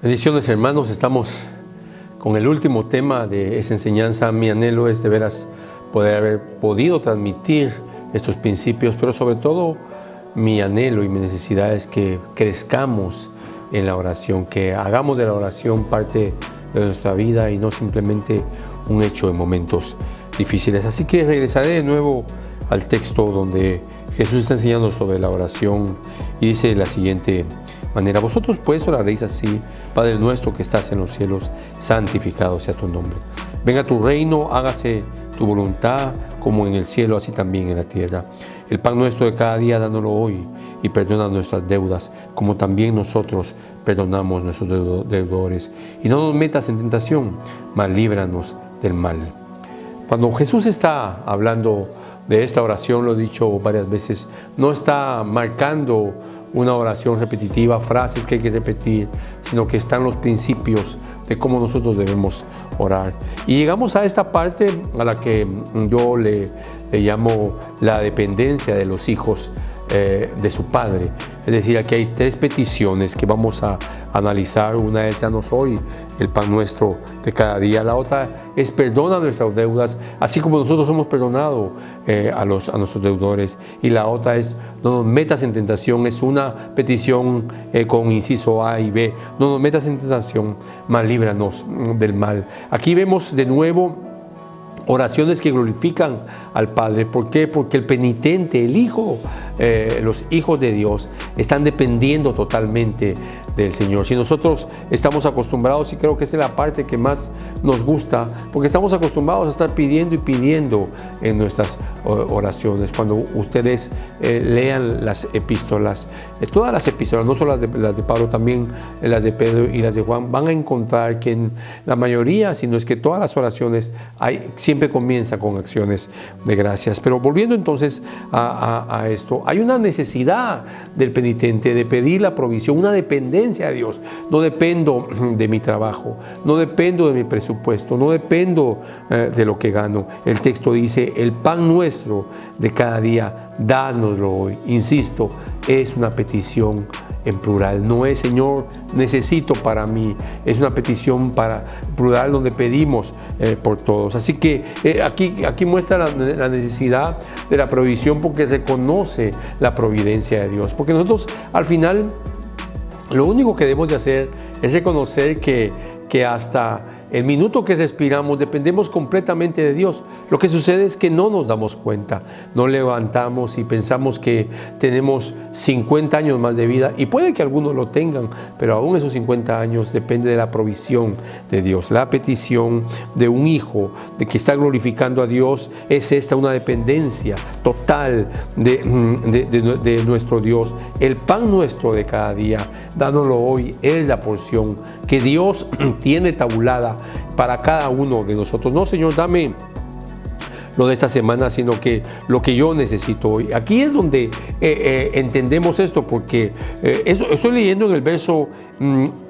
Bendiciones, hermanos, estamos con el último tema de esa enseñanza. Mi anhelo es de veras poder haber podido transmitir estos principios, pero sobre todo mi anhelo y mi necesidad es que crezcamos en la oración, que hagamos de la oración parte de nuestra vida y no simplemente un hecho en momentos difíciles. Así que regresaré de nuevo al texto donde Jesús está enseñando sobre la oración y dice de la siguiente manera: vosotros pues oraréis así: Padre nuestro que estás en los cielos, santificado sea tu nombre. Venga tu reino, hágase tu voluntad como en el cielo, así también en la tierra. El pan nuestro de cada día, dánoslo hoy, y perdona nuestras deudas, como también nosotros perdonamos nuestros deudores. Y no nos metas en tentación, mas líbranos del mal. Cuando Jesús está hablando de esta oración, lo he dicho varias veces, no está marcando una oración repetitiva, frases que hay que repetir, sino que están los principios de cómo nosotros debemos orar. Y llegamos a esta parte a la que yo le llamo la dependencia de los hijos de su padre. Es decir, aquí hay tres peticiones que vamos a analizar. Una es: danos hoy el pan nuestro de cada día. La otra es: perdona nuestras deudas, así como nosotros hemos perdonado a nuestros deudores. Y la otra es: no nos metas en tentación. Es una petición con inciso A y B. No nos metas en tentación, mas líbranos del mal. Aquí vemos de nuevo oraciones que glorifican al Padre. ¿Por qué? Porque el penitente, el Hijo, los hijos de Dios están dependiendo totalmente del Señor. Si nosotros estamos acostumbrados, y creo que esa es la parte que más nos gusta, porque estamos acostumbrados a estar pidiendo y pidiendo en nuestras oraciones. Cuando ustedes lean las epístolas, todas las epístolas, no solo las de Pablo, también las de Pedro y las de Juan, van a encontrar que en la mayoría, si no es que todas las oraciones, siempre comienza con acciones de gracias. Pero volviendo entonces a esto, hay una necesidad del penitente de pedir la provisión, una dependencia a Dios. No dependo de mi trabajo, no dependo de mi presupuesto, no dependo de lo que gano. El texto dice: el pan nuestro de cada día, dánoslo hoy. Insisto, es una petición en plural. No es: Señor, necesito para mí. Es una petición para plural donde pedimos por todos. Así que aquí muestra la necesidad de la provisión, porque reconoce la providencia de Dios. Porque nosotros al final lo único que debemos de hacer es reconocer que hasta el minuto que respiramos dependemos completamente de Dios. Lo que sucede es que no nos damos cuenta, no levantamos y pensamos que tenemos 50 años más de vida, y puede que algunos lo tengan, pero aún esos 50 años depende de la provisión de Dios. La petición de un hijo de que está glorificando a Dios es esta: una dependencia total de nuestro Dios. El pan nuestro de cada día, dánoslo hoy, es la porción que Dios tiene tabulada para cada uno de nosotros. No, Señor, dame lo de esta semana, sino que lo que yo necesito hoy. Aquí es donde entendemos esto, porque estoy leyendo en el verso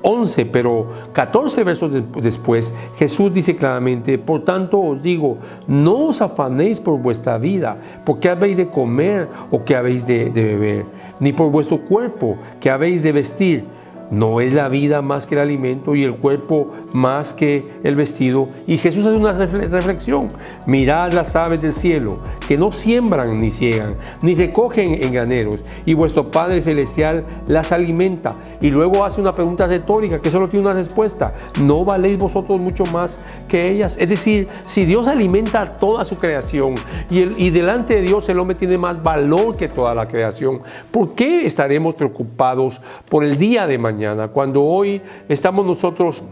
11, pero 14 versos después, Jesús dice claramente: por tanto os digo, no os afanéis por vuestra vida, por qué habéis de comer o qué habéis de beber, ni por vuestro cuerpo, qué habéis de vestir. ¿No es la vida más que el alimento y el cuerpo más que el vestido? Y Jesús hace una reflexión: mirad las aves del cielo, que no siembran ni ciegan, ni recogen en graneros, y vuestro Padre Celestial las alimenta. Y luego hace una pregunta retórica que solo tiene una respuesta: ¿no valéis vosotros mucho más que ellas? Es decir, si Dios alimenta a toda su creación, y delante de Dios el hombre tiene más valor que toda la creación, ¿por qué estaremos preocupados por el día de mañana? Cuando hoy estamos nosotros,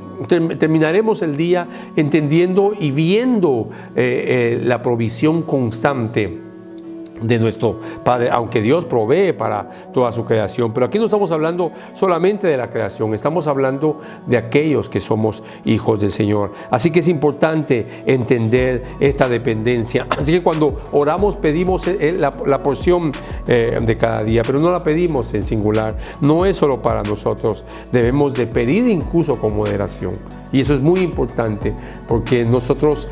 terminaremos el día entendiendo y viendo la provisión constante de nuestro Padre, aunque Dios provee para toda su creación. Pero aquí no estamos hablando solamente de la creación, estamos hablando de aquellos que somos hijos del Señor. Así que es importante entender esta dependencia. Así que cuando oramos pedimos la porción de cada día, pero no la pedimos en singular. No es solo para nosotros, debemos de pedir incluso con moderación. Y eso es muy importante, porque nosotros,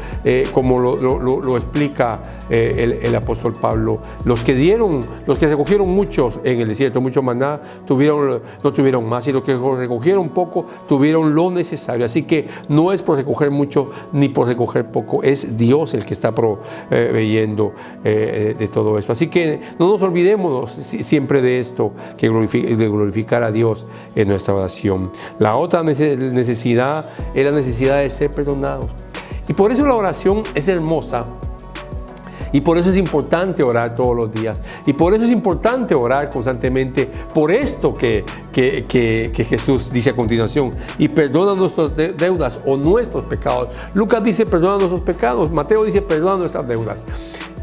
como lo explica el apóstol Pablo, desierto. Los que recogieron muchos en el desierto, mucho maná, no tuvieron más, y los que recogieron poco tuvieron lo necesario. Así que no es por recoger mucho ni por recoger poco, es Dios el que está proveyendo de todo esto. Así que no nos olvidemos siempre de esto, de glorificar a Dios en nuestra oración. La otra necesidad es la necesidad de ser perdonados. Y por eso la oración es hermosa. Y por eso es importante orar todos los días. Y por eso es importante orar constantemente por esto que Jesús dice a continuación. Y perdona nuestras deudas o nuestros pecados. Lucas dice perdona nuestros pecados. Mateo dice perdona nuestras deudas.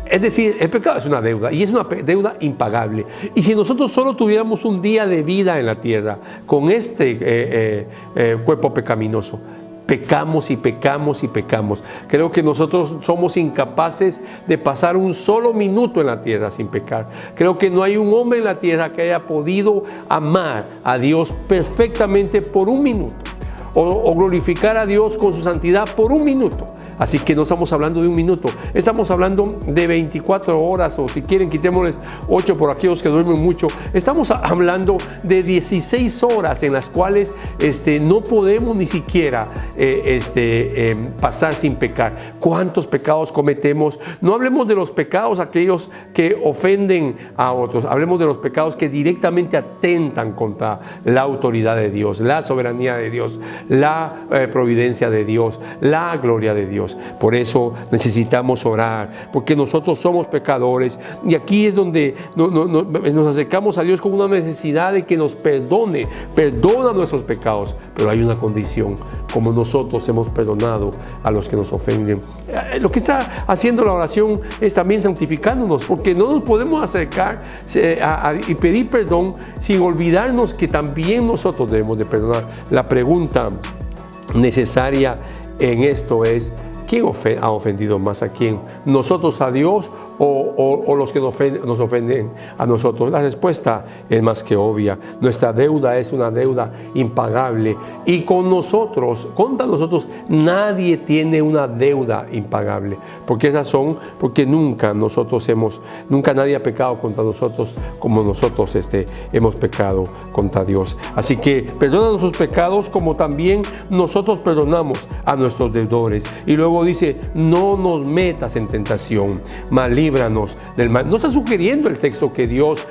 Es decir, el pecado es una deuda y es una deuda impagable. Y si nosotros solo tuviéramos un día de vida en la tierra con este cuerpo pecaminoso, pecamos y pecamos y pecamos. Creo que nosotros somos incapaces de pasar un solo minuto en la tierra sin pecar. Creo que no hay un hombre en la tierra que haya podido amar a Dios perfectamente por un minuto o glorificar a Dios con su santidad por un minuto. Así que no estamos hablando de un minuto, estamos hablando de 24 horas, o si quieren quitémosles 8 por aquellos que duermen mucho. Estamos hablando de 16 horas en las cuales no podemos ni siquiera pasar sin pecar. ¿Cuántos pecados cometemos? No hablemos de los pecados aquellos que ofenden a otros, hablemos de los pecados que directamente atentan contra la autoridad de Dios, la soberanía de Dios, la providencia de Dios, la gloria de Dios. Por eso necesitamos orar, porque nosotros somos pecadores, y aquí es donde nos acercamos a Dios con una necesidad de que nos perdona nuestros pecados, pero hay una condición: como nosotros hemos perdonado a los que nos ofenden. Lo que está haciendo la oración es también santificándonos, porque no nos podemos acercar y pedir perdón sin olvidarnos que también nosotros debemos de perdonar. La pregunta necesaria en esto es: ¿quién ha ofendido más a quién? ¿Nosotros a Dios o los que nos ofenden a nosotros? La respuesta es más que obvia. Nuestra deuda es una deuda impagable, y contra nosotros nadie tiene una deuda impagable. ¿Por qué razón? Porque nunca nadie ha pecado contra nosotros como nosotros hemos pecado contra Dios. Así que perdona nuestros pecados como también nosotros perdonamos a nuestros deudores. Y luego dice: no nos metas en tentación, mas líbranos del mal. No está sugiriendo el texto que Dios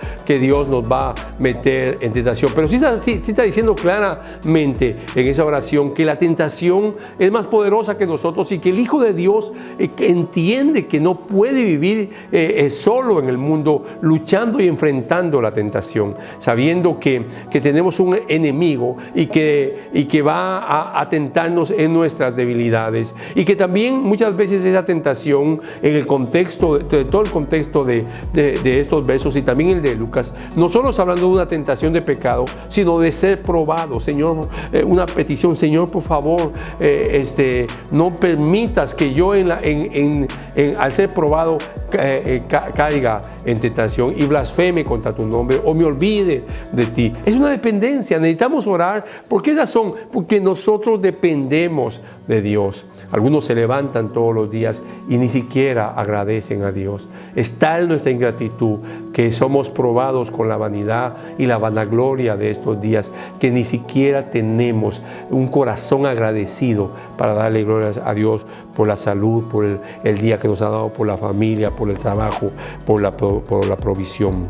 nos va a meter en tentación, pero sí está diciendo claramente en esa oración que la tentación es más poderosa que nosotros, y que el Hijo de Dios que entiende que no puede vivir solo en el mundo, luchando y enfrentando la tentación, sabiendo que tenemos un enemigo y que va a tentarnos en nuestras debilidades, y que también muchas veces esa tentación, en el contexto de todo el contexto de estos versos y también el de Lucas, no solo está hablando de una tentación de pecado, sino de ser probado. Señor, una petición: Señor, por favor, no permitas que yo al ser probado caiga en tentación y blasfeme contra tu nombre o me olvide de ti. Es una dependencia, necesitamos orar. ¿Por qué razón? Porque nosotros dependemos de Dios. Algunos se levantan todos los días y ni siquiera agradecen a Dios. Es tal nuestra ingratitud que somos probados con la vanidad y la vanagloria de estos días, que ni siquiera tenemos un corazón agradecido para darle gloria a Dios por la salud, por el día que nos ha dado, por la familia, por el trabajo, por la provisión.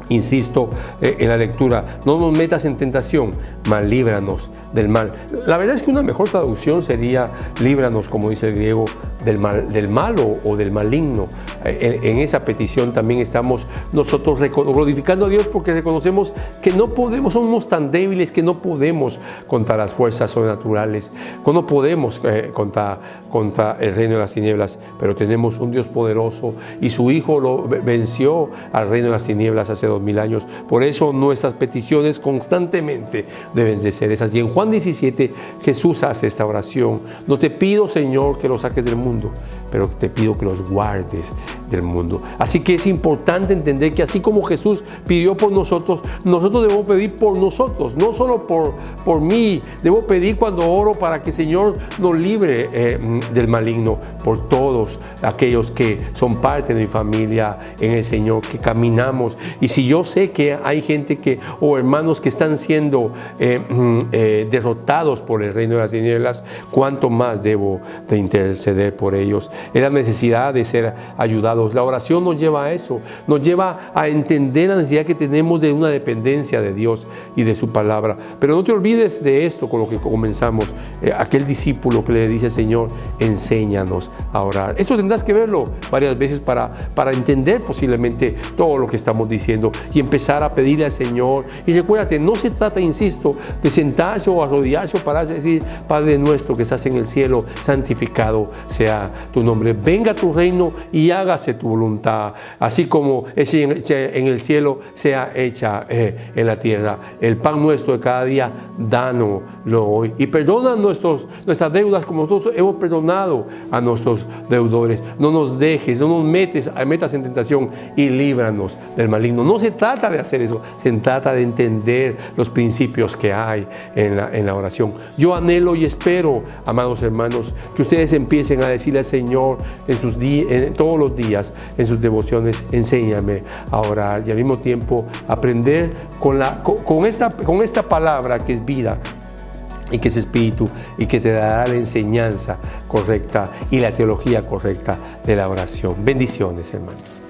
Insisto en la lectura: no nos metas en tentación, mas líbranos del mal. La verdad es que una mejor traducción sería: líbranos, como dice el griego, del malo o del maligno. En esa petición también estamos nosotros glorificando a Dios, porque reconocemos que no podemos, somos tan débiles que no podemos contra las fuerzas sobrenaturales, no podemos contra el reino de las tinieblas, pero tenemos un Dios poderoso, y su Hijo lo venció al reino de las tinieblas hace 2000 años. Por eso nuestras peticiones constantemente deben de ser esas. Y en Juan 17 Jesús hace esta oración: no te pido, Señor, que lo saques del mundo, pero te pido que los guardes del mundo. Así que es importante entender que así como Jesús pidió por nosotros, nosotros debemos pedir por nosotros, no solo por mí. Debo pedir cuando oro para que el Señor nos libre del maligno, por todos aquellos que son parte de mi familia en el Señor, que caminamos. Y si yo sé que hay gente o hermanos que están siendo derrotados por el reino de las tinieblas, cuánto más debo de interceder por ellos. Es la necesidad de ser ayudados. La oración nos lleva a eso, nos lleva a entender la necesidad que tenemos de una dependencia de Dios y de su palabra. Pero no te olvides de esto con lo que comenzamos, aquel discípulo que le dice al Señor, enséñanos a orar. Esto tendrás que verlo varias veces para entender posiblemente todo lo que estamos diciendo y empezar a pedirle al Señor. Y recuérdate, no se trata, insisto, de sentarse o arrodillarse o pararse y decir, Padre nuestro que estás en el cielo, santificado sea tu nombre. Venga tu reino y hágase tu voluntad, así como es en el cielo, sea hecha en la tierra. El pan nuestro de cada día, dánoslo hoy. Y perdona nuestras deudas como nosotros hemos perdonado a nuestros deudores. No nos dejes, no nos metas en tentación y líbranos del maligno. No se trata de hacer eso, se trata de entender los principios que hay en la oración. Yo anhelo y espero, amados hermanos, que ustedes empiecen a decirle al Señor todos los días en sus devociones, enséñame a orar, y al mismo tiempo aprender con esta palabra que es vida y que es espíritu y que te dará la enseñanza correcta y la teología correcta de la oración. Bendiciones, hermanos.